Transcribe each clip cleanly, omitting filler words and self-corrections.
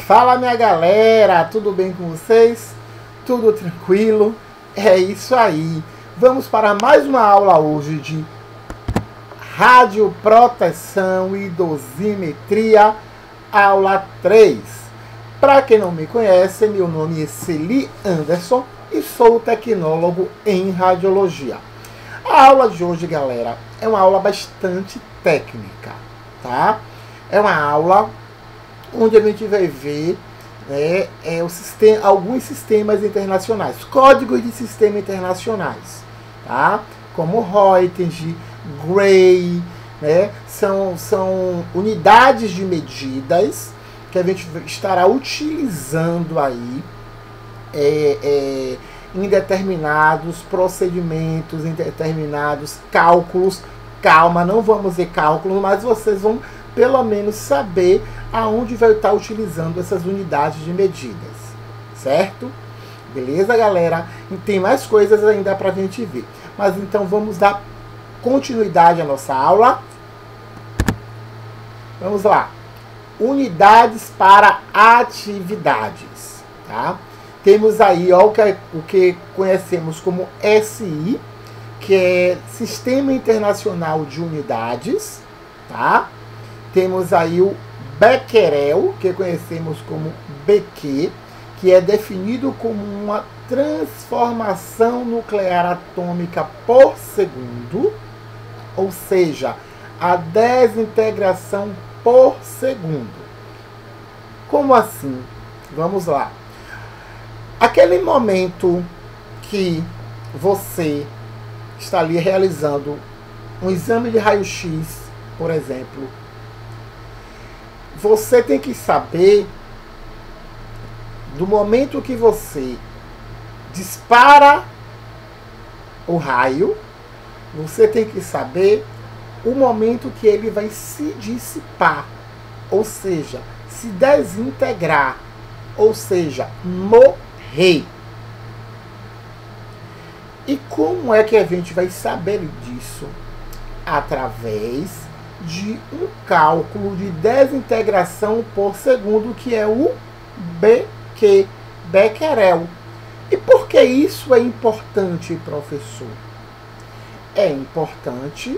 Fala, minha galera, tudo bem com vocês? Tudo tranquilo? É isso aí. Vamos para mais uma aula hoje de radioproteção e dosimetria, aula 3. Para quem não me conhece, meu nome é Celi Anderson e sou tecnólogo em radiologia. A aula de hoje, galera, é uma aula bastante técnica, tá? É uma aula onde a gente vai ver alguns sistemas internacionais, códigos de sistema internacionais, tá? Como Röntgen, Gray, né? São unidades de medidas que a gente estará utilizando aí em determinados procedimentos, em determinados cálculos. Calma, não vamos ver cálculos, mas vocês vão pelo menos saber aonde vai estar utilizando essas unidades de medidas, certo? Beleza, galera? E tem mais coisas ainda para a gente ver. Mas então vamos dar continuidade à nossa aula. Vamos lá. Unidades para atividades, tá? Temos aí ó, o que conhecemos como SI, que é Sistema Internacional de Unidades, tá? Temos aí o Becquerel, que conhecemos como BQ, que é definido como uma transformação nuclear atômica por segundo, ou seja, a desintegração por segundo. Como assim? Vamos lá. Aquele momento que você está ali realizando um exame de raio-x, por exemplo, você tem que saber do momento que você dispara o raio, você tem que saber o momento que ele vai se dissipar, ou seja, se desintegrar, ou seja, morrer. E como é que a gente vai saber disso? Através de um cálculo de desintegração por segundo, que é o BQ, Becquerel. E por que isso é importante, professor? É importante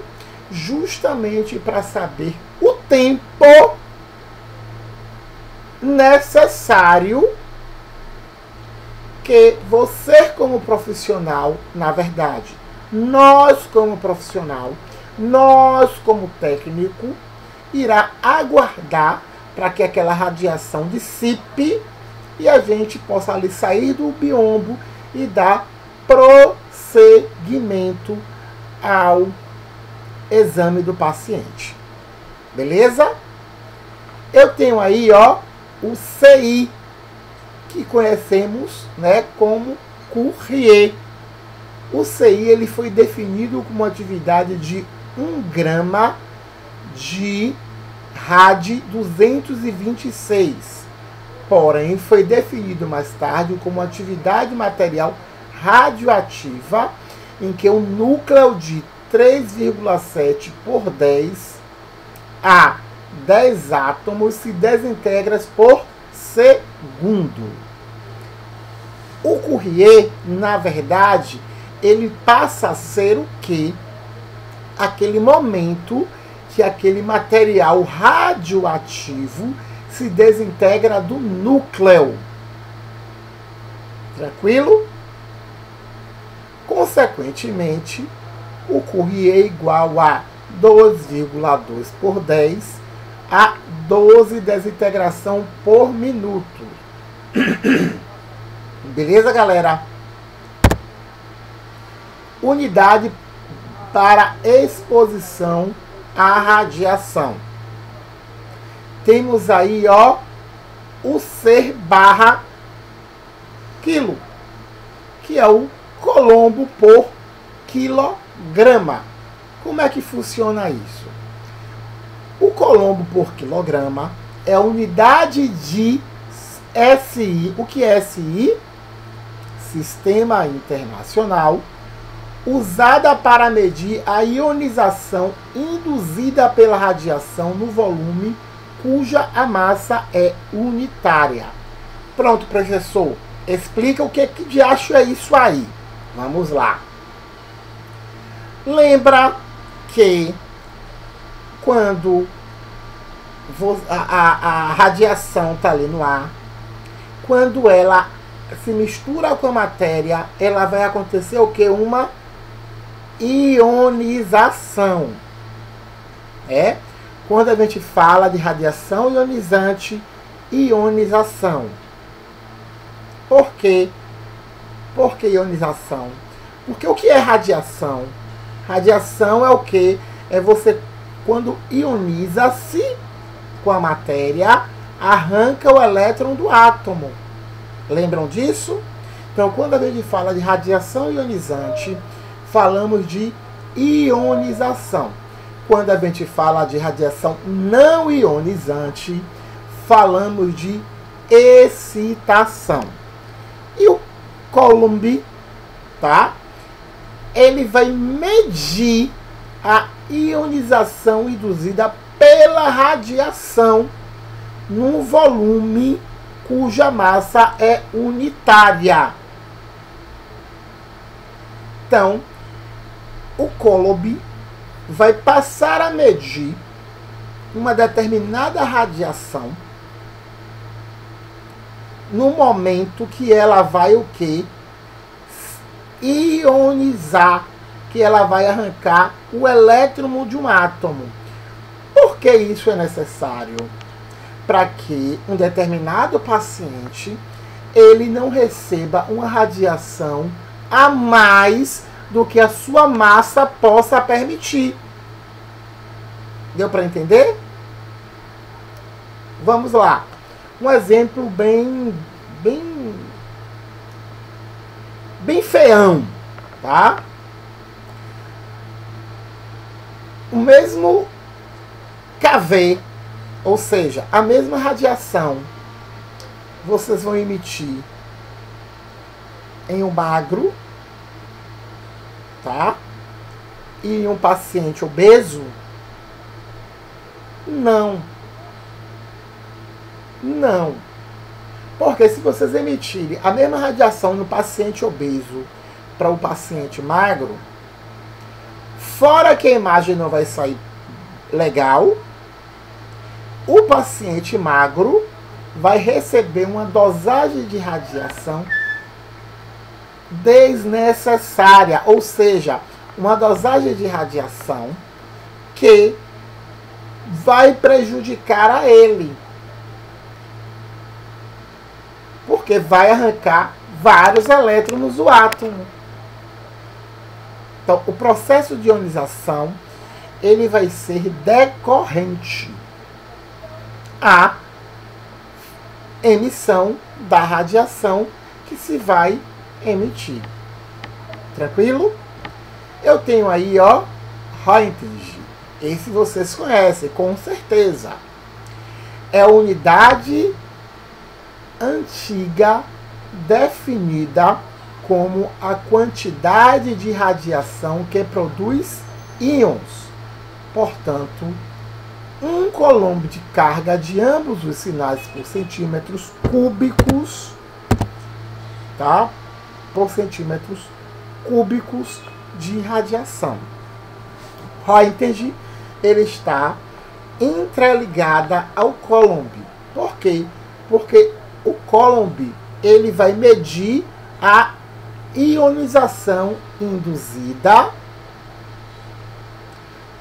justamente para saber o tempo necessário que você como profissional, na verdade, nós como profissional, nós como técnico, irá aguardar para que aquela radiação dissipe e a gente possa ali sair do biombo e dar prosseguimento ao exame do paciente. Beleza? Eu tenho aí, ó, o CI, que conhecemos, né, como Curie. O CI ele foi definido como uma atividade de 1 grama de Rad 226. Porém, foi definido mais tarde como atividade material radioativa, em que o núcleo de 3,7 por 10 a 10 átomos se desintegra por segundo. O Curie, na verdade, ele passa a ser o quê? Aquele momento que aquele material radioativo se desintegra do núcleo. Tranquilo? Consequentemente, o Curie é igual a 2,2 por 10 a 12 desintegração por minuto. Beleza, galera? Unidade para exposição à radiação. Temos aí, ó, o C/quilo, que é o colombo por quilograma. Como é que funciona isso? O colombo por quilograma é a unidade de SI. O que é SI? Sistema Internacional, usada para medir a ionização induzida pela radiação no volume cuja a massa é unitária. Pronto, professor. Explica o que de acho é isso aí. Vamos lá. Lembra que quando a radiação está ali no ar, quando ela se mistura com a matéria, ela vai acontecer o que? Uma ionização. Quando a gente fala de radiação ionizante, ionização. Por quê? Por que ionização? Porque o que é radiação? Radiação é o quê? É você, quando ioniza-se com a matéria, arranca o elétron do átomo. Lembram disso? Então, quando a gente fala de radiação ionizante, falamos de ionização. Quando a gente fala de radiação não ionizante, falamos de excitação. E o Coulomb, tá? Ele vai medir a ionização induzida pela radiação num volume cuja massa é unitária. Então, o Coulomb vai passar a medir uma determinada radiação no momento que ela vai o quê? Ionizar, que ela vai arrancar o elétron de um átomo. Por que isso é necessário? Para que um determinado paciente ele não receba uma radiação a mais do que a sua massa possa permitir. Deu para entender? Vamos lá. Um exemplo bem feião, tá? O mesmo kV, ou seja, a mesma radiação, vocês vão emitir em um magro, tá? E em um paciente obeso? Não. Não. Porque se vocês emitirem a mesma radiação no paciente obeso para o paciente magro, fora que a imagem não vai sair legal, o paciente magro vai receber uma dosagem de radiação desnecessária, ou seja, uma dosagem de radiação que vai prejudicar a ele, porque vai arrancar vários elétrons do átomo. Então, o processo de ionização ele vai ser decorrente à emissão da radiação que se vai emitir. Tranquilo? Eu tenho aí, ó, Röntgen. Esse vocês conhecem, com certeza. É a unidade antiga definida como a quantidade de radiação que produz íons. Portanto, um coulomb de carga de ambos os sinais por centímetros cúbicos, tá? Por centímetros cúbicos de radiação. Röntgen, ele está entreligada ao Coulomb. Por quê? Porque o Coulomb ele vai medir a ionização induzida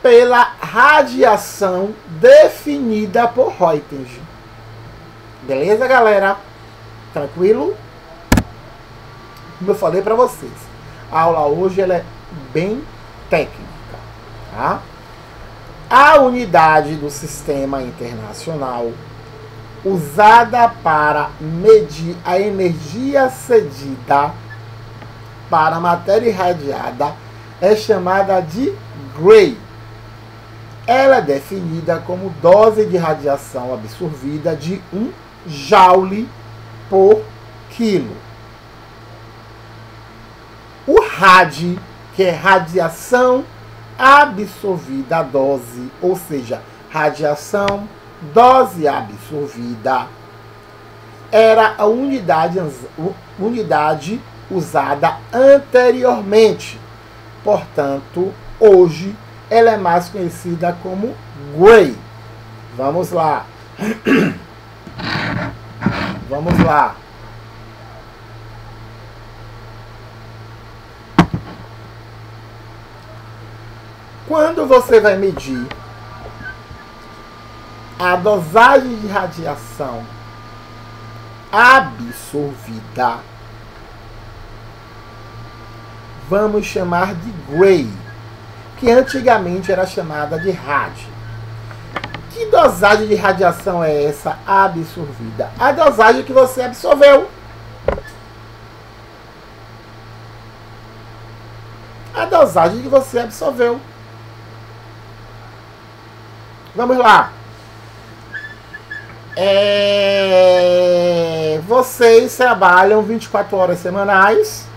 pela radiação definida por Röntgen. Beleza, galera? Tranquilo? Como eu falei para vocês, a aula hoje ela é bem técnica, tá? A unidade do sistema internacional usada para medir a energia cedida para a matéria irradiada é chamada de Gray. Ela é definida como dose de radiação absorvida de 1 joule por quilo. O RAD, que é radiação absorvida a dose, ou seja, radiação dose absorvida era a unidade usada anteriormente. Portanto, hoje ela é mais conhecida como Gray. Vamos lá. Vamos lá. Quando você vai medir a dosagem de radiação absorvida, vamos chamar de Gray, que antigamente era chamada de rádio. Que dosagem de radiação é essa absorvida? A dosagem que você absorveu. A dosagem que você absorveu. Vamos lá. Vocês trabalham 24 horas semanais,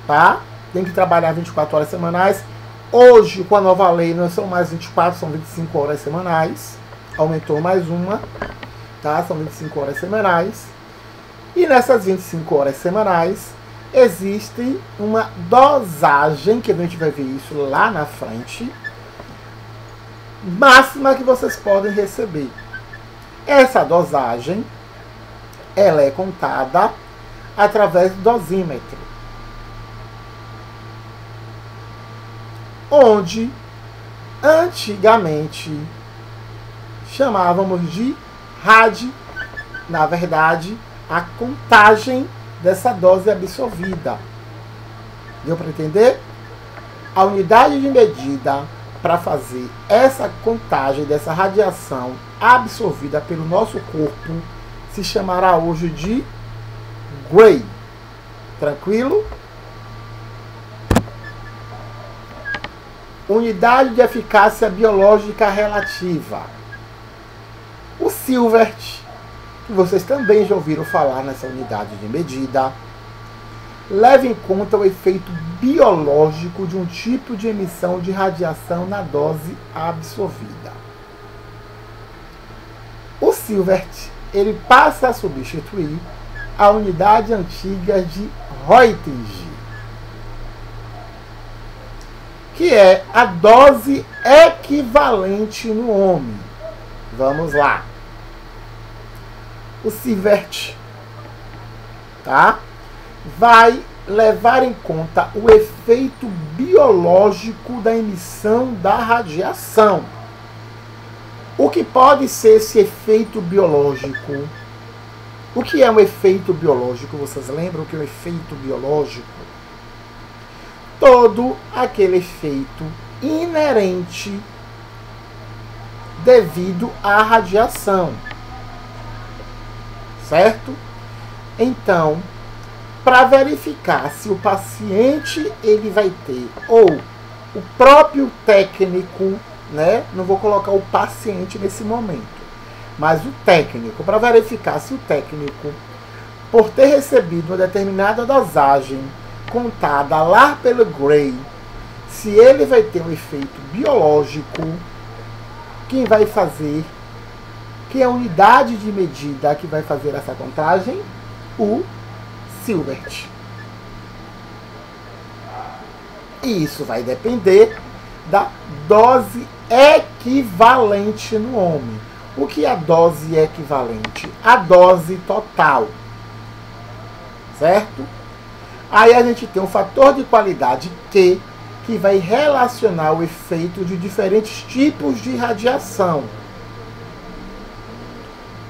tá? Tem que trabalhar 24 horas semanais. Hoje, com a nova lei, não são mais 24, são 25 horas semanais. Aumentou mais uma, tá? São 25 horas semanais. E nessas 25 horas semanais, existe uma dosagem, que a gente vai ver isso lá na frente, máxima que vocês podem receber. Essa dosagem, ela é contada através do dosímetro, onde antigamente chamávamos de rádio, na verdade, a contagem dessa dose absorvida. Deu para entender? A unidade de medida para fazer essa contagem dessa radiação absorvida pelo nosso corpo se chamará hoje de Gray. Tranquilo? Unidade de eficácia biológica relativa. O Sievert, que vocês também já ouviram falar nessa unidade de medida, leva em conta o efeito biológico de um tipo de emissão de radiação na dose absorvida. O Sievert, ele passa a substituir a unidade antiga de Röntgen, que é a dose equivalente no homem. Vamos lá. O Sievert, tá? Vai levar em conta o efeito biológico da emissão da radiação. O que pode ser esse efeito biológico? O que é um efeito biológico? Vocês lembram o que é um efeito biológico? Todo aquele efeito inerente devido à radiação. Certo? Então, para verificar se o paciente ele vai ter, ou o próprio técnico, né? Não vou colocar o paciente nesse momento, mas o técnico, para verificar se o técnico, por ter recebido uma determinada dosagem contada lá pelo Gray, se ele vai ter um efeito biológico, quem vai fazer, que é a unidade de medida que vai fazer essa contagem? O Sievert. E isso vai depender da dose equivalente no homem. O que é a dose equivalente? A dose total. Certo? Aí a gente tem um fator de qualidade Q, que vai relacionar o efeito de diferentes tipos de radiação.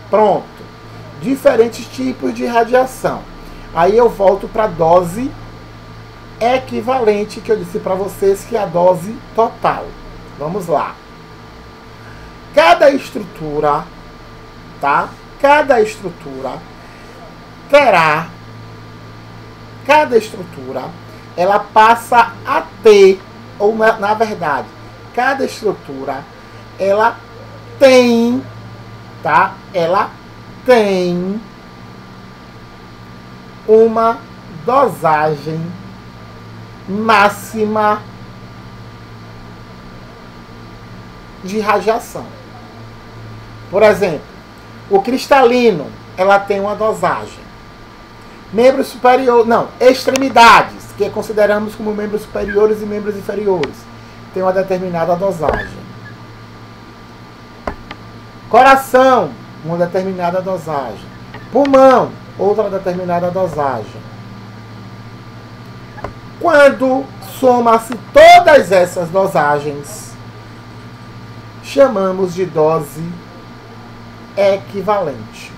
Pronto. Diferentes tipos de radiação. Aí eu volto para a dose equivalente, que eu disse para vocês que é a dose total. Vamos lá. Cada estrutura, tá? Cada estrutura terá, cada estrutura, ela passa a ter, ou na verdade, cada estrutura, ela tem, tá? Ela tem uma dosagem máxima de radiação. Por exemplo, o cristalino, ela tem uma dosagem. Membros superiores, não, extremidades, que consideramos como membros superiores e membros inferiores, tem uma determinada dosagem. Coração, uma determinada dosagem. Pulmão, outra determinada dosagem. Quando soma-se todas essas dosagens, chamamos de dose equivalente.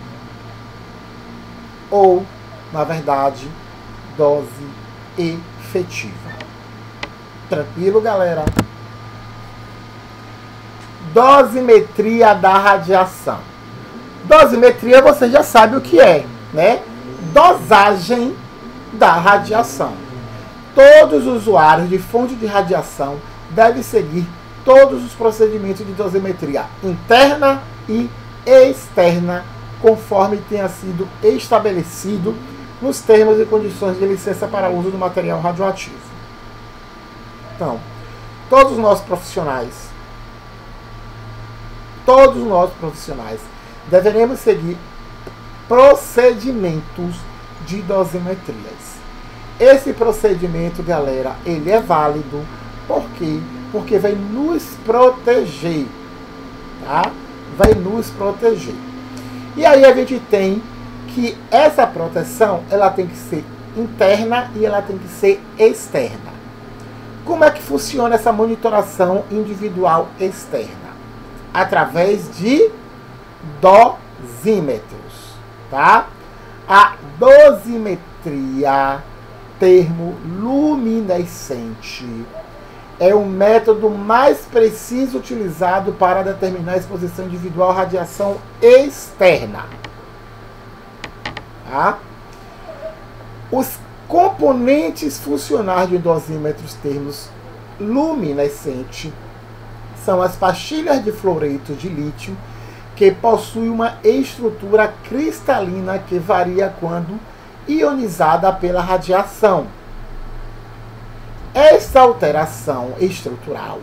Ou, na verdade, dose efetiva. Tranquilo, galera? Dosimetria da radiação. Dosimetria você já sabe o que é, né? Dosagem da radiação. Todos os usuários de fonte de radiação devem seguir todos os procedimentos de dosimetria interna e externa, conforme tenha sido estabelecido nos termos e condições de licença para uso do material radioativo. Então, todos nós profissionais deveremos seguir procedimentos de dosimetrias. Esse procedimento, galera, ele é válido. Por quê? Porque vai nos proteger, tá? Vai nos proteger. E aí a gente tem que essa proteção, ela tem que ser interna e ela tem que ser externa. Como é que funciona essa monitoração individual externa? Através de dosímetros, tá? A dosimetria termoluminescente é o método mais preciso utilizado para determinar a exposição individual à radiação externa. Tá? Os componentes funcionais de dosímetros termoluminescente são as pastilhas de fluoreto de lítio, que possuem uma estrutura cristalina que varia quando ionizada pela radiação. Esta alteração estrutural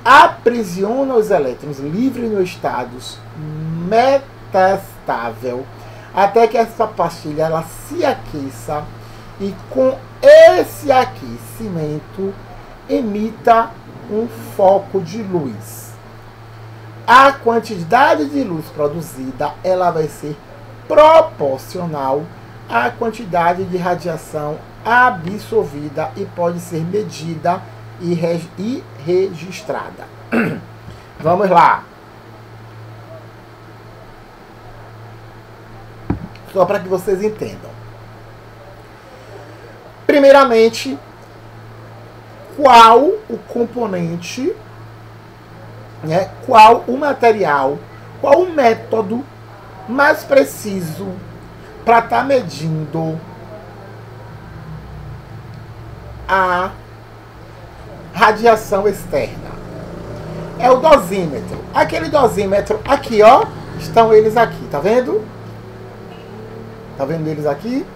aprisiona os elétrons livres no estado metastável até que essa pastilha ela se aqueça e com esse aquecimento emita um foco de luz. A quantidade de luz produzida ela vai ser proporcional à quantidade de radiação absorvida e pode ser medida e registrada. Vamos lá. Só para que vocês entendam. Primeiramente, qual o componente, né, qual o material, qual o método mais preciso para estar medindo a radiação externa? É o dosímetro. Aquele dosímetro aqui, ó, estão eles aqui, tá vendo? Tá vendo eles aqui?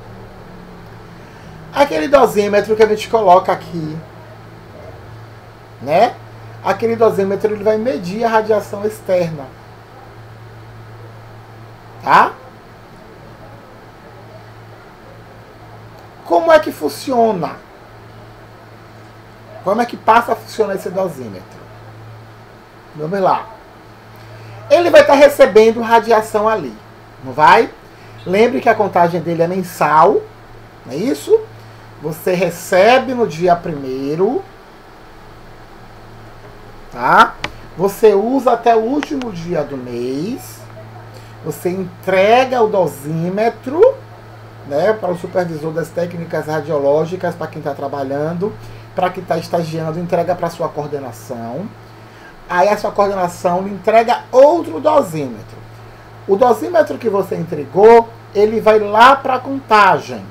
Aquele dosímetro que a gente coloca aqui, né? Aquele dosímetro ele vai medir a radiação externa. Tá? Como é que funciona? Como é que passa a funcionar esse dosímetro? Vamos lá. Ele vai estar recebendo radiação ali, não vai? Lembre que a contagem dele é mensal, não é isso? Você recebe no dia 1º, tá? Você usa até o último dia do mês. Você entrega o dosímetro, né, para o supervisor das técnicas radiológicas, para quem está trabalhando, para quem está estagiando, entrega para a sua coordenação. Aí a sua coordenação lhe entrega outro dosímetro. O dosímetro que você entregou, ele vai lá para a contagem.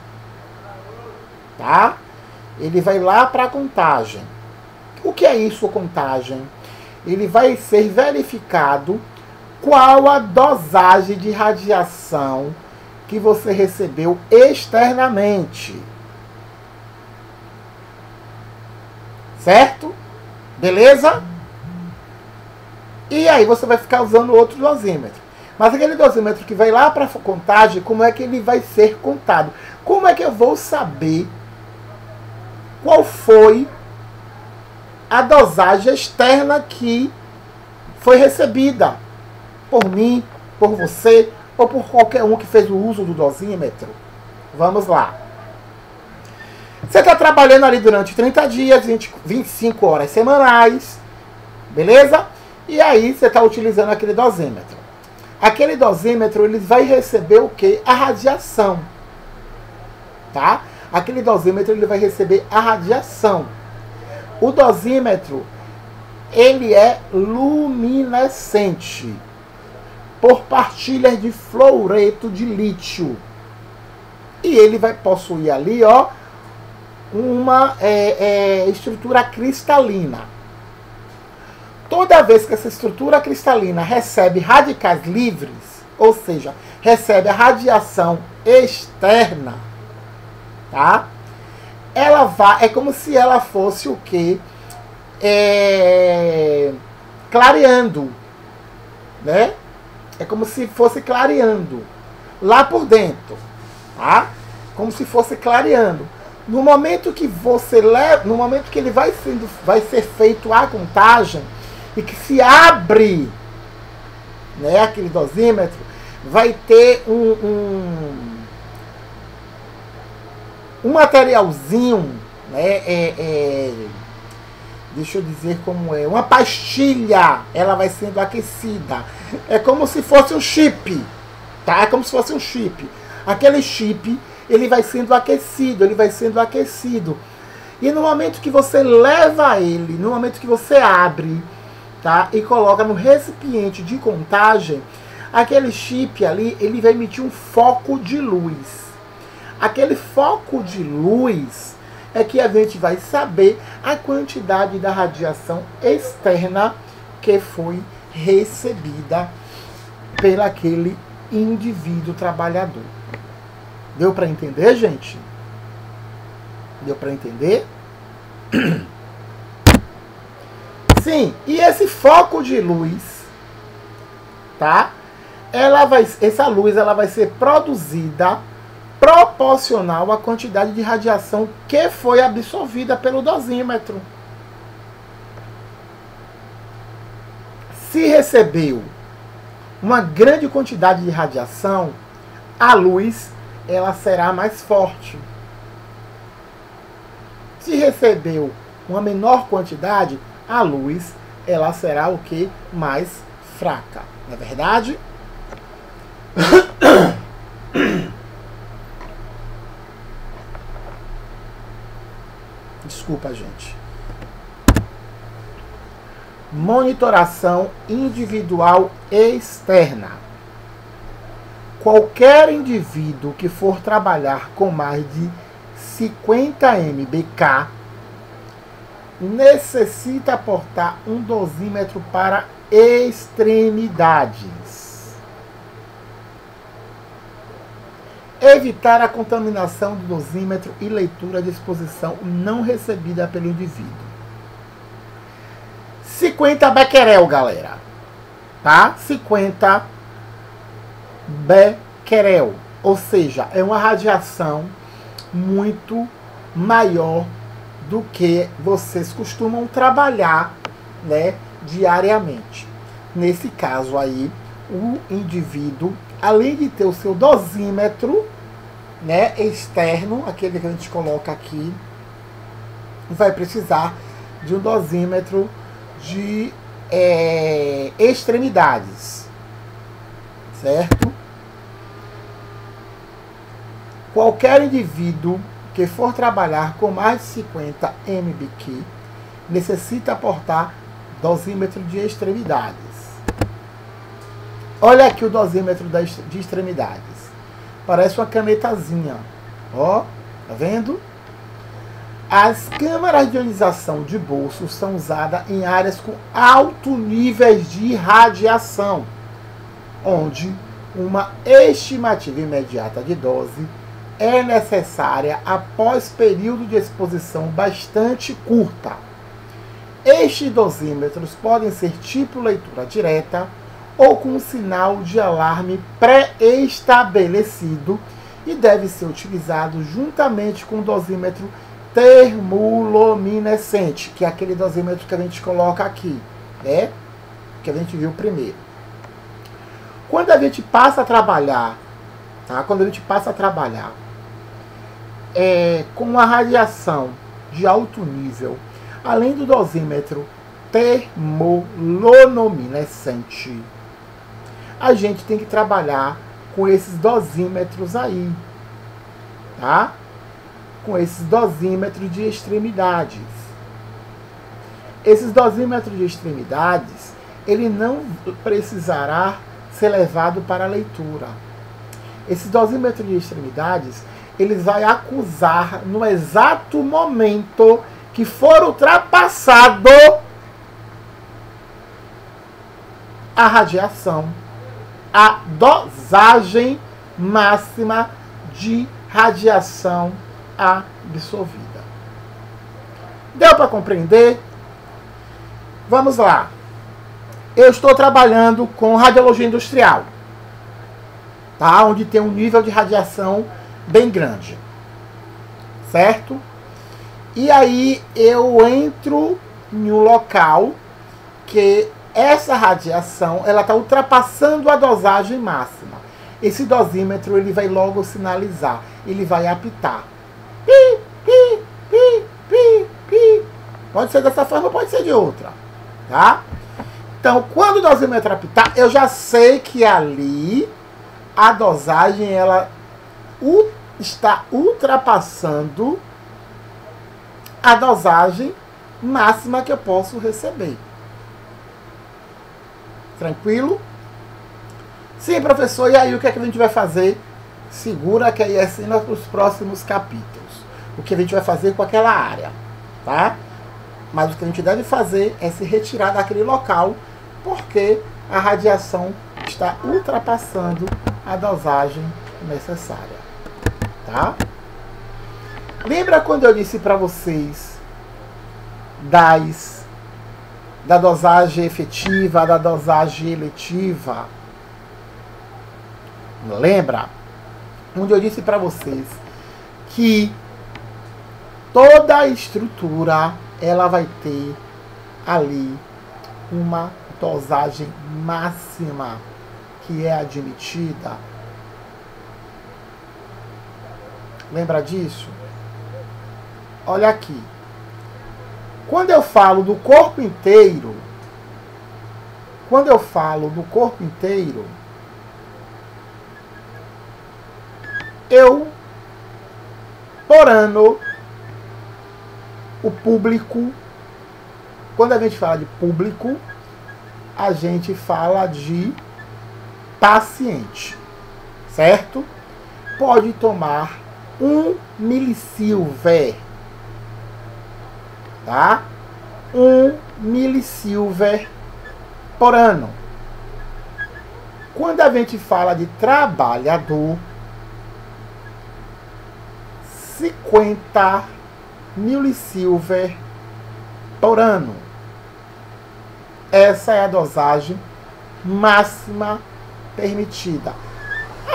Tá? Ele vai lá para a contagem. O que é isso, contagem? Ele vai ser verificado qual a dosagem de radiação que você recebeu externamente. Certo? Beleza? E aí você vai ficar usando outro dosímetro. Mas aquele dosímetro que vai lá para a contagem, como é que ele vai ser contado? Como é que eu vou saber qual foi a dosagem externa que foi recebida por mim, por você ou por qualquer um que fez o uso do dosímetro? Vamos lá. Você está trabalhando ali durante 30 dias, 25 horas semanais, beleza? E aí você está utilizando aquele dosímetro. Aquele dosímetro, ele vai receber o quê? A radiação, tá? Aquele dosímetro, ele vai receber a radiação. O dosímetro, ele é luminescente por partilhas de fluoreto de lítio. E ele vai possuir ali, ó, uma estrutura cristalina. Toda vez que essa estrutura cristalina recebe radicais livres, ou seja, recebe a radiação externa, tá? Ela vai, é como se ela fosse o quê? Clareando, né? É como se fosse clareando lá por dentro, tá? Como se fosse clareando. No momento que você leva, no momento que ele vai ser feito a contagem e que se abre, né, aquele dosímetro, vai ter um materialzinho, né, deixa eu dizer como é, uma pastilha, ela vai sendo aquecida. É como se fosse um chip, tá? É como se fosse um chip. Aquele chip, ele vai sendo aquecido, ele vai sendo aquecido. E no momento que você leva ele, no momento que você abre, tá, e coloca no recipiente de contagem, aquele chip ali, ele vai emitir um foco de luz. Aquele foco de luz é que a gente vai saber a quantidade da radiação externa que foi recebida pelaquele indivíduo trabalhador. Deu para entender, gente? Deu para entender? Sim, e esse foco de luz, tá? Essa luz ela vai ser produzida proporcional à quantidade de radiação que foi absorvida pelo dosímetro. Se recebeu uma grande quantidade de radiação, a luz ela será mais forte. Se recebeu uma menor quantidade, a luz ela será o que? Mais fraca. Não é verdade? Desculpa, gente. Monitoração individual externa. Qualquer indivíduo que for trabalhar com mais de 50 mbq necessita portar um dosímetro para extremidades. Evitar a contaminação do dosímetro e leitura de exposição não recebida pelo indivíduo. 50 becquerel, galera. Tá? 50 becquerel. Ou seja, é uma radiação muito maior do que vocês costumam trabalhar, né, diariamente. Nesse caso aí, o indivíduo, além de ter o seu dosímetro, né, externo, aquele que a gente coloca aqui, vai precisar de um dosímetro de extremidades, certo? Qualquer indivíduo que for trabalhar com mais de 50 mbq necessita portar dosímetro de extremidades. Olha aqui o dosímetro de extremidades. Parece uma canetazinha. Ó, tá vendo? As câmaras de ionização de bolso são usadas em áreas com alto níveis de radiação, onde uma estimativa imediata de dose é necessária após período de exposição bastante curta. Estes dosímetros podem ser tipo leitura direta ou com um sinal de alarme pré-estabelecido e deve ser utilizado juntamente com o dosímetro termoluminescente, que é aquele dosímetro que a gente coloca aqui, né? Que a gente viu primeiro. Quando a gente passa a trabalhar, tá? Quando a gente passa a trabalhar com uma radiação de alto nível, além do dosímetro termoluminescente, a gente tem que trabalhar com esses dosímetros aí, tá? Com esses dosímetros de extremidades. Esses dosímetros de extremidades, ele não precisará ser levado para a leitura. Esse dosímetro de extremidades, ele vai acusar no exato momento que for ultrapassado a radiação, a dosagem máxima de radiação absorvida. Deu para compreender? Vamos lá. Eu estou trabalhando com radiologia industrial, tá? Onde tem um nível de radiação bem grande, certo? E aí eu entro em um local que essa radiação ela está ultrapassando a dosagem máxima. Esse dosímetro ele vai logo sinalizar, ele vai apitar. Pi, pi, pi, pi, pi. Pode ser dessa forma, pode ser de outra, tá? Então, quando o dosímetro apitar, eu já sei que ali a dosagem ela está ultrapassando a dosagem máxima que eu posso receber. Tranquilo? Sim, professor, e aí o que é que a gente vai fazer? Segura que aí é assim nos próximos capítulos. O que a gente vai fazer com aquela área, tá? Mas o que a gente deve fazer é se retirar daquele local, porque a radiação está ultrapassando a dosagem necessária, tá? Lembra quando eu disse para vocês da dosagem efetiva, da dosagem eletiva? Lembra? Onde eu disse para vocês que toda a estrutura ela vai ter ali uma dosagem máxima que é admitida. Lembra disso? Olha aqui. Quando eu falo do corpo inteiro, eu, por ano, o público, quando a gente fala de público, a gente fala de paciente, certo? Pode tomar 1 milissilver, tá? 1 milissilver por ano. Quando a gente fala de trabalhador, 50 milissilver por ano. Essa é a dosagem máxima permitida.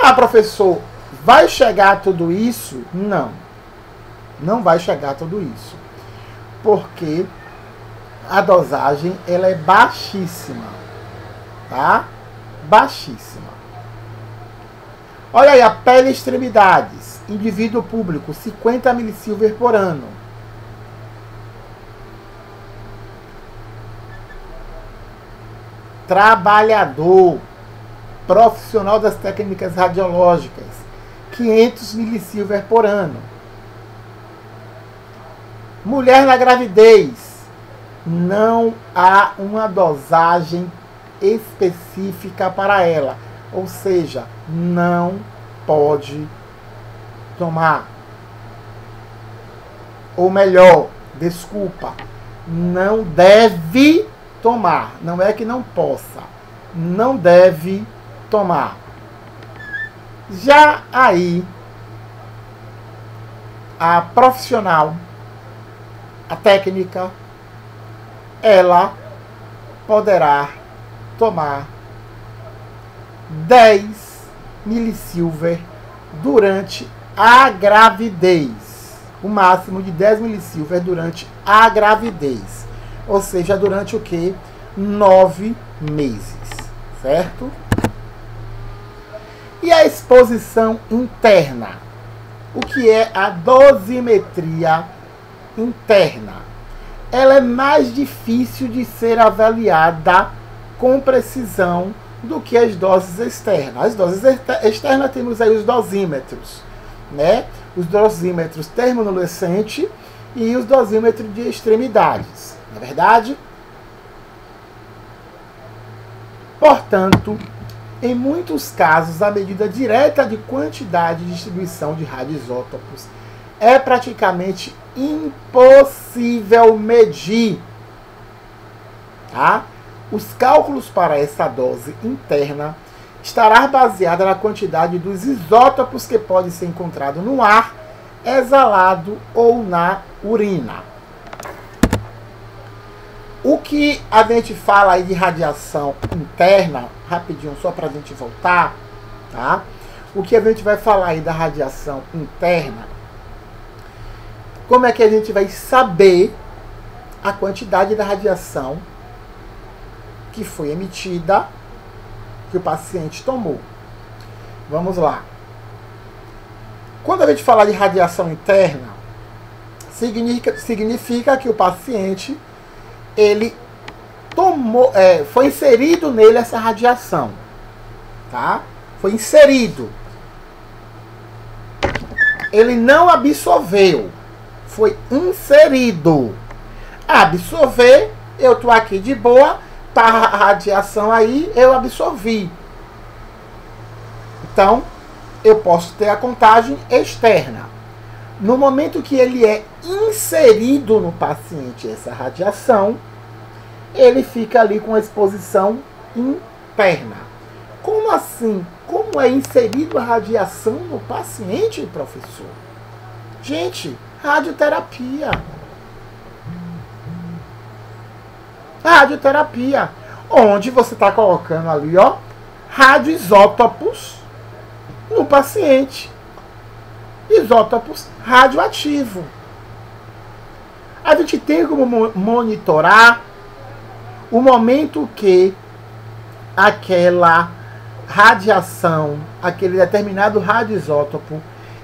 Ah, professor, vai chegar a tudo isso? Não. Não vai chegar a tudo isso. Porque a dosagem ela é baixíssima. Tá? Baixíssima. Olha aí, a pele e extremidades. Indivíduo público, 50 milissilver por ano. Trabalhador, profissional das técnicas radiológicas, 500 milissilver por ano. Mulher na gravidez, não há uma dosagem específica para ela, ou seja, não pode tomar. Ou melhor, desculpa, não deve tomar. Não é que não possa, não deve tomar. Já aí, a profissional, a técnica, ela poderá tomar 10 milissilver durante a gravidez. O máximo de 10 milissilver durante a gravidez. Ou seja, durante o que? 9 meses. Certo? E a exposição interna? O que é a dosimetria interna? Ela é mais difícil de ser avaliada com precisão do que as doses externas. As doses externas temos aí os dosímetros, né? Os dosímetros termonulecente e os dosímetros de extremidades, não é verdade? Portanto, em muitos casos, a medida direta de quantidade de distribuição de radioisótopos é praticamente impossível medir. Tá? Os cálculos para essa dose interna estará baseada na quantidade dos isótopos que podem ser encontrados no ar, exalado ou na urina. O que a gente fala aí de radiação interna, rapidinho, só para a gente voltar, tá? O que a gente vai falar aí da radiação interna, como é que a gente vai saber a quantidade da radiação que foi emitida, que o paciente tomou. Vamos lá. Quando a gente fala de radiação interna, significa que o paciente, ele tomou, foi inserido nele essa radiação, tá? Foi inserido. Ele não absorveu, foi inserido. Absorver, eu tô aqui de boa, tá a radiação aí, eu absorvi. Então, eu posso ter a contagem externa. No momento que ele é inserido no paciente, essa radiação, ele fica ali com a exposição interna. Como assim? Como é inserido a radiação no paciente, professor? Gente, radioterapia. Radioterapia, onde você está colocando ali, ó, radioisótopos no paciente. Isótopos radioativos. A gente tem como monitorar o momento que aquela radiação, aquele determinado radioisótopo,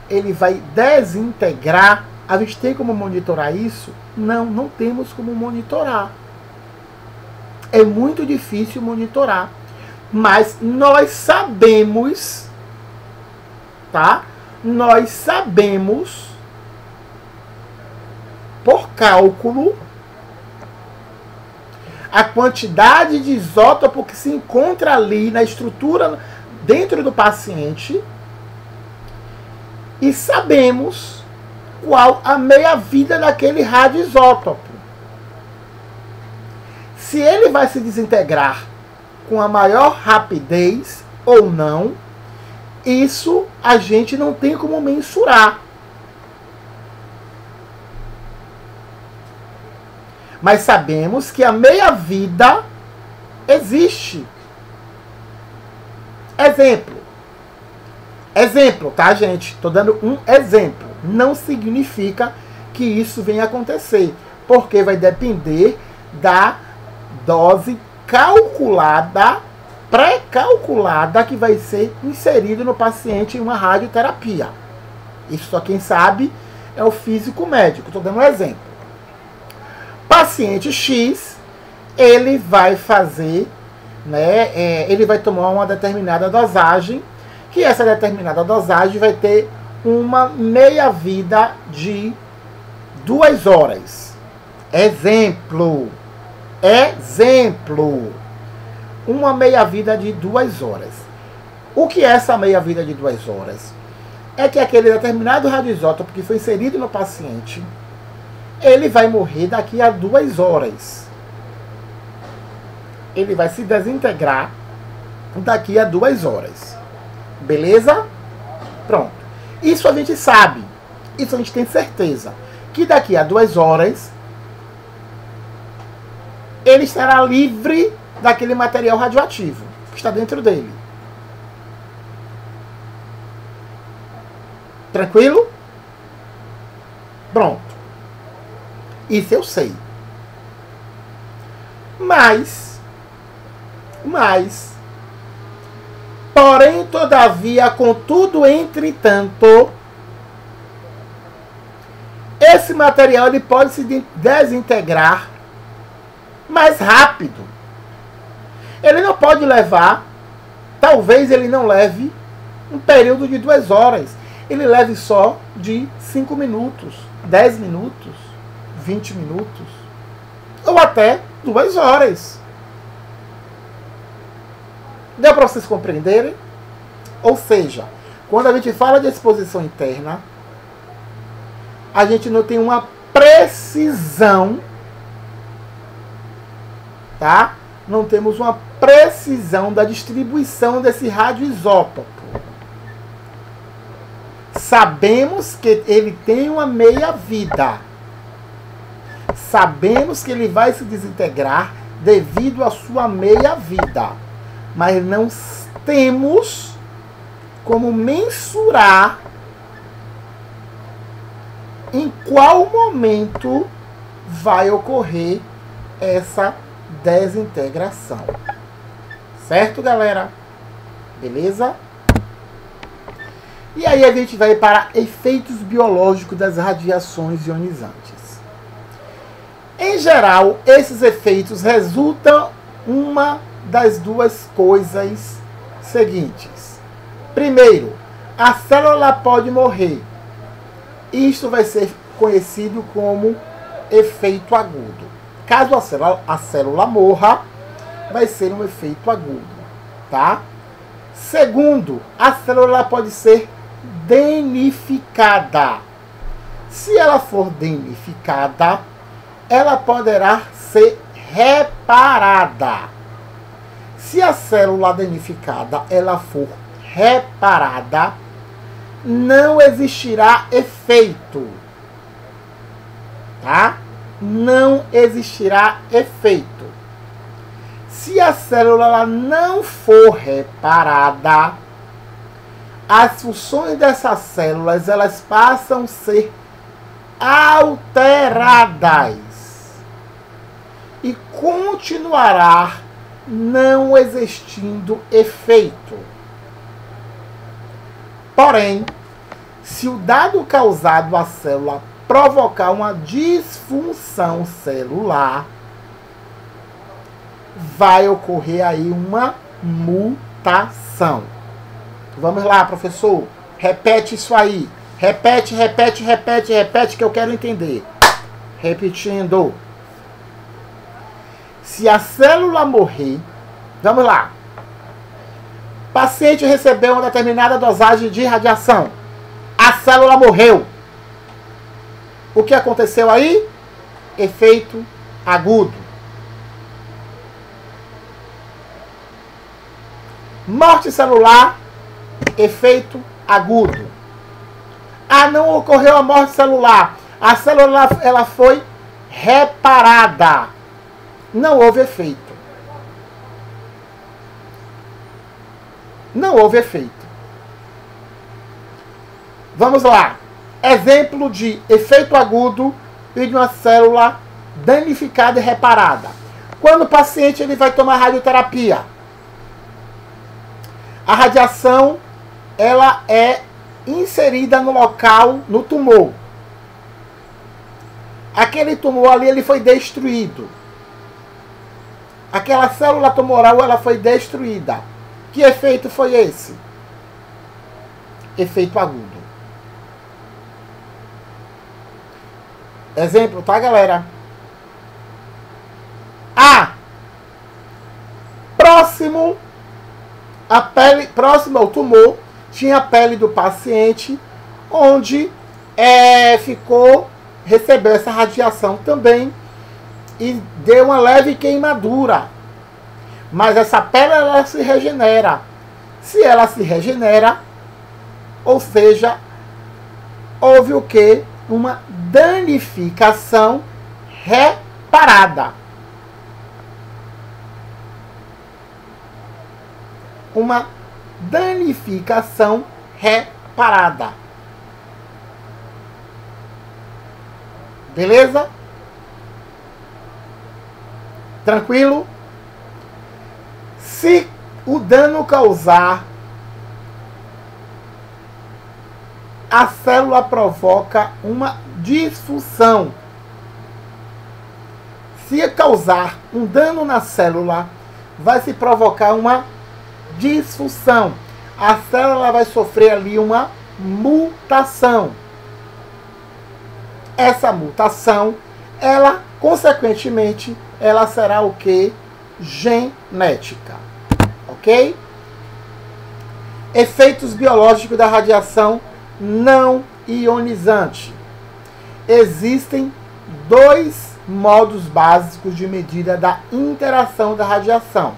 ele vai desintegrar. A gente tem como monitorar isso? Não, não temos como monitorar. É muito difícil monitorar. Mas nós sabemos, tá? Nós sabemos, por cálculo, a quantidade de isótopo que se encontra ali na estrutura dentro do paciente e sabemos qual a meia-vida daquele radioisótopo. Se ele vai se desintegrar com a maior rapidez ou não, isso a gente não tem como mensurar. Mas sabemos que a meia-vida existe. Exemplo, tá, gente? Estou dando um exemplo. Não significa que isso venha acontecer, porque vai depender da dose calculada, pré-calculada, que vai ser inserido no paciente em uma radioterapia. Isso só quem sabe é o físico médico. Estou dando um exemplo. Paciente X, ele vai fazer, né, ele vai tomar uma determinada dosagem, que essa determinada dosagem vai ter uma meia-vida de 2 horas. Exemplo. Uma meia-vida de 2 horas. O que é essa meia-vida de 2 horas? É que aquele determinado radioisótopo que foi inserido no paciente, ele vai morrer daqui a 2 horas. Ele vai se desintegrar daqui a 2 horas. Beleza? Pronto. Isso a gente sabe. Isso a gente tem certeza. Que daqui a 2 horas ele estará livre daquele material radioativo que está dentro dele. Tranquilo? Pronto. Isso eu sei. Mas, porém, todavia, contudo, entretanto, esse material ele pode se desintegrar mais rápido. Ele não pode levar, talvez ele não leve um período de 2 horas. Ele leve só de 5 minutos, 10 minutos, 20 minutos, ou até 2 horas. Deu para vocês compreenderem? Ou seja, quando a gente fala de exposição interna, a gente não tem uma precisão, tá? Não temos uma precisão da distribuição desse radioisótopo. Sabemos que ele tem uma meia-vida. Sabemos que ele vai se desintegrar devido à sua meia-vida. Mas não temos como mensurar em qual momento vai ocorrer essa desintegração. Certo, galera? Beleza? E aí a gente vai para efeitos biológicos das radiações ionizantes. Em geral, esses efeitos resultam uma das duas coisas seguintes. Primeiro, a célula pode morrer. Isto vai ser conhecido como efeito agudo. Caso a célula morra, vai ser um efeito agudo, tá? Segundo, a célula pode ser danificada. Se ela for danificada, ela poderá ser reparada. Se a célula danificada ela for reparada, não existirá efeito, tá? Não existirá efeito. Se a célula ela não for reparada, as funções dessas células elas passam a ser alteradas e continuará não existindo efeito. Porém, se o dano causado à célula provocar uma disfunção celular, vai ocorrer aí uma mutação. Vamos lá, professor. Repete isso aí. Repete, que eu quero entender. Repetindo. Se a célula morrer, vamos lá. Paciente recebeu uma determinada dosagem de radiação. A célula morreu. O que aconteceu aí? Efeito agudo. Morte celular, efeito agudo. Ah, não ocorreu a morte celular. A célula ela foi reparada. Não houve efeito. Não houve efeito. Vamos lá. Exemplo de efeito agudo e de uma célula danificada e reparada. Quando o paciente ele vai tomar radioterapia, a radiação ela é inserida no local, no tumor. Aquele tumor ali ele foi destruído. Aquela célula tumoral ela foi destruída. Que efeito foi esse? Efeito agudo. Exemplo, tá, galera? Próximo ao tumor, tinha a pele do paciente, onde recebeu essa radiação também e deu uma leve queimadura. Mas essa pele ela se regenera. Se ela se regenera, ou seja, houve o quê? Uma danificação reparada. uma danificação reparada. Beleza? Tranquilo? Se o dano causar, a célula provoca uma disfunção. Se causar um dano na célula, vai se provocar uma disfunção. A célula vai sofrer ali uma mutação. Essa mutação, ela, consequentemente, ela será o quê? Genética. Ok? Efeitos biológicos da radiação não ionizante. Existem dois modos básicos de medida da interação da radiação.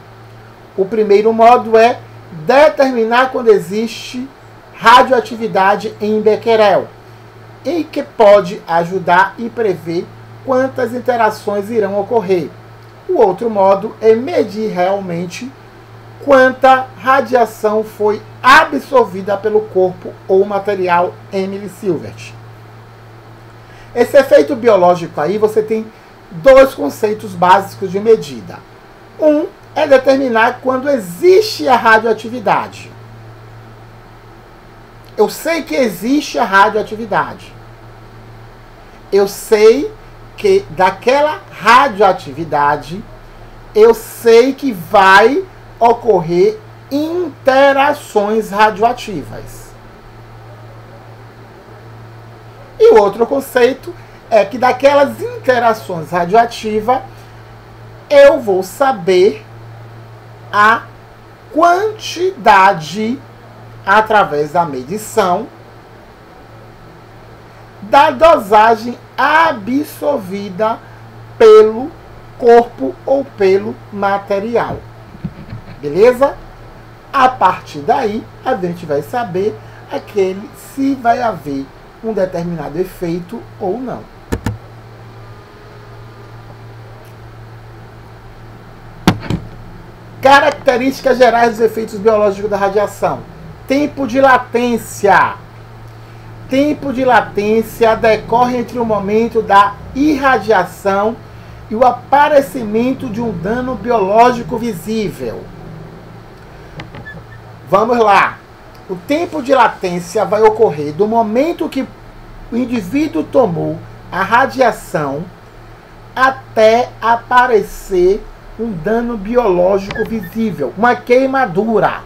O primeiro modo é determinar quando existe radioatividade em becquerel, e que pode ajudar e prever quantas interações irão ocorrer. O outro modo é medir realmente quanta radiação foi absorvida pelo corpo ou material em milisievert. Esse efeito biológico aí, você tem dois conceitos básicos de medida. Um é determinar quando existe a radioatividade. Eu sei que existe a radioatividade. Eu sei que daquela radioatividade, eu sei que vai ocorrer interações radioativas. E o outro conceito é que daquelas interações radioativas, eu vou saber a quantidade, através da medição, da dosagem absorvida pelo corpo ou pelo material. Beleza? A partir daí, a gente vai saber se vai haver um determinado efeito ou não. Características gerais dos efeitos biológicos da radiação. Tempo de latência. Tempo de latência decorre entre o momento da irradiação e o aparecimento de um dano biológico visível. Vamos lá. O tempo de latência vai ocorrer do momento que o indivíduo tomou a radiação até aparecer um dano biológico visível, uma queimadura.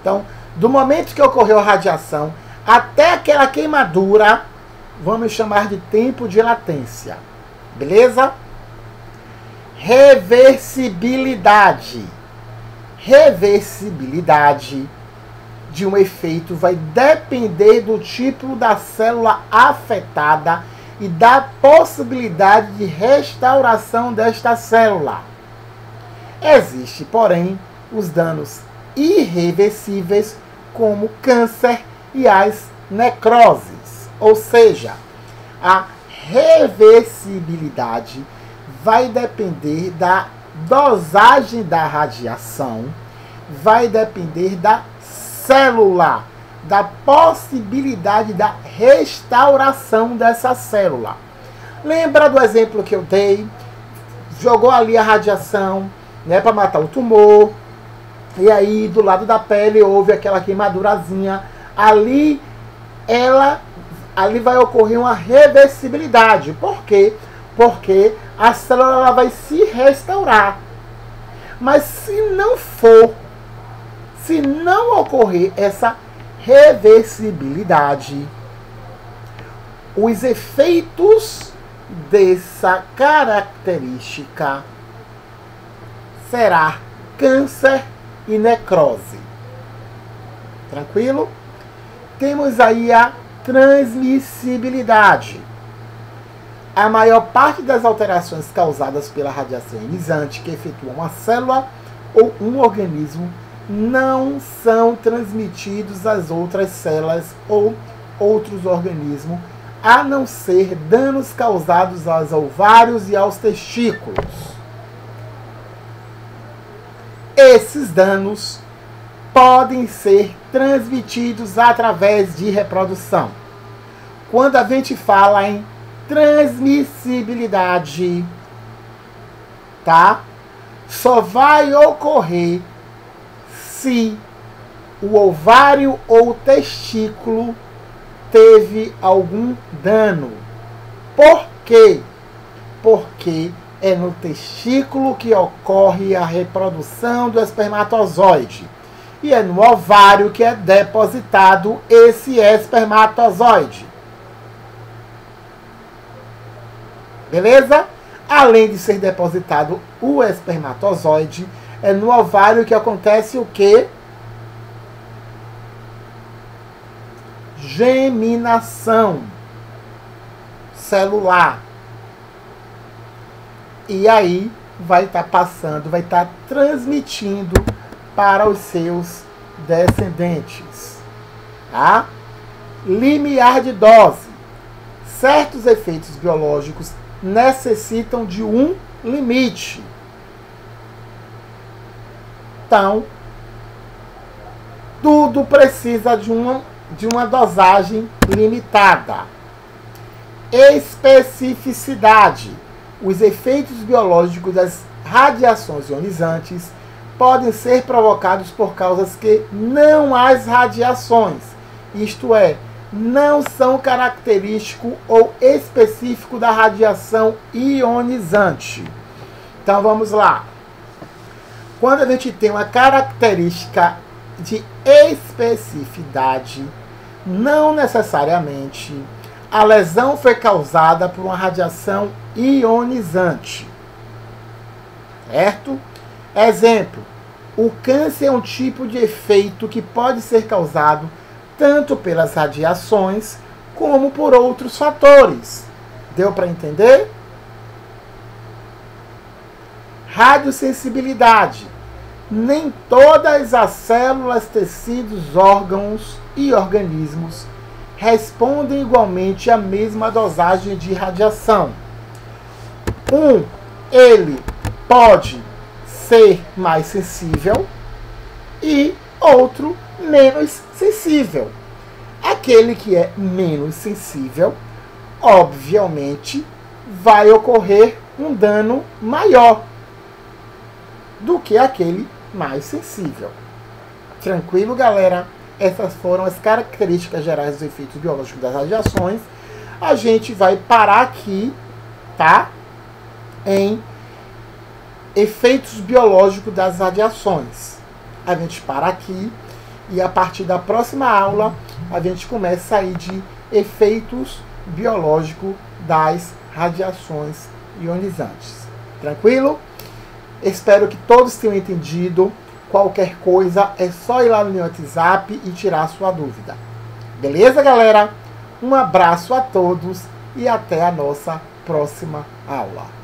Então, do momento que ocorreu a radiação até aquela queimadura, vamos chamar de tempo de latência. Beleza? Reversibilidade. Reversibilidade de um efeito vai depender do tipo da célula afetada e da possibilidade de restauração desta célula. Existe, porém, os danos irreversíveis, como câncer e as necroses. Ou seja, a reversibilidade vai depender da dosagem da radiação, vai depender da célula, da possibilidade da restauração dessa célula. Lembra do exemplo que eu dei? Jogou ali a radiação, né, para matar o tumor, e aí do lado da pele houve aquela queimadurazinha. Ali vai ocorrer uma reversibilidade. Por quê? Porque a célula ela vai se restaurar. Mas se não ocorrer essa reversibilidade, os efeitos dessa característica será câncer e necrose. Tranquilo? Temos aí a transmissibilidade. A maior parte das alterações causadas pela radiação ionizante que efetua uma célula ou um organismo não são transmitidos às outras células ou outros organismos, a não ser danos causados aos ovários e aos testículos. esses danos podem ser transmitidos através de reprodução. Quando a gente fala em transmissibilidade, tá? Só vai ocorrer se o ovário ou testículo teve algum dano. Por quê? Porque é no testículo que ocorre a reprodução do espermatozoide. E é no ovário que é depositado esse espermatozoide. Beleza? Além de ser depositado o espermatozoide, é no ovário que acontece o quê? Geminação celular. E aí vai estar passando, vai estar transmitindo para os seus descendentes. Tá? Limiar de dose. Certos efeitos biológicos necessitam de um limite. Então, tudo precisa de uma dosagem limitada. Especificidade. Os efeitos biológicos das radiações ionizantes podem ser provocados por causas que não as radiações, isto é, não são característico ou específico da radiação ionizante. Então vamos lá. Quando a gente tem uma característica de especificidade, não necessariamente a lesão foi causada por uma radiação ionizante. Certo? Exemplo, o câncer é um tipo de efeito que pode ser causado tanto pelas radiações como por outros fatores. Deu para entender? Radiosensibilidade. Nem todas as células, tecidos, órgãos e organismos respondem igualmente à mesma dosagem de radiação. Ele pode ser mais sensível e outro menos sensível. Aquele que é menos sensível, obviamente, vai ocorrer um dano maior do que aquele mais sensível. Tranquilo, galera? Essas foram as características gerais dos efeitos biológicos das radiações. A gente vai parar aqui, tá? Em efeitos biológicos das radiações. A gente para aqui e a partir da próxima aula a gente começa a ir de efeitos biológicos das radiações ionizantes. Tranquilo? Espero que todos tenham entendido. Qualquer coisa é só ir lá no meu WhatsApp e tirar a sua dúvida. Beleza, galera? Um abraço a todos e até a nossa próxima aula.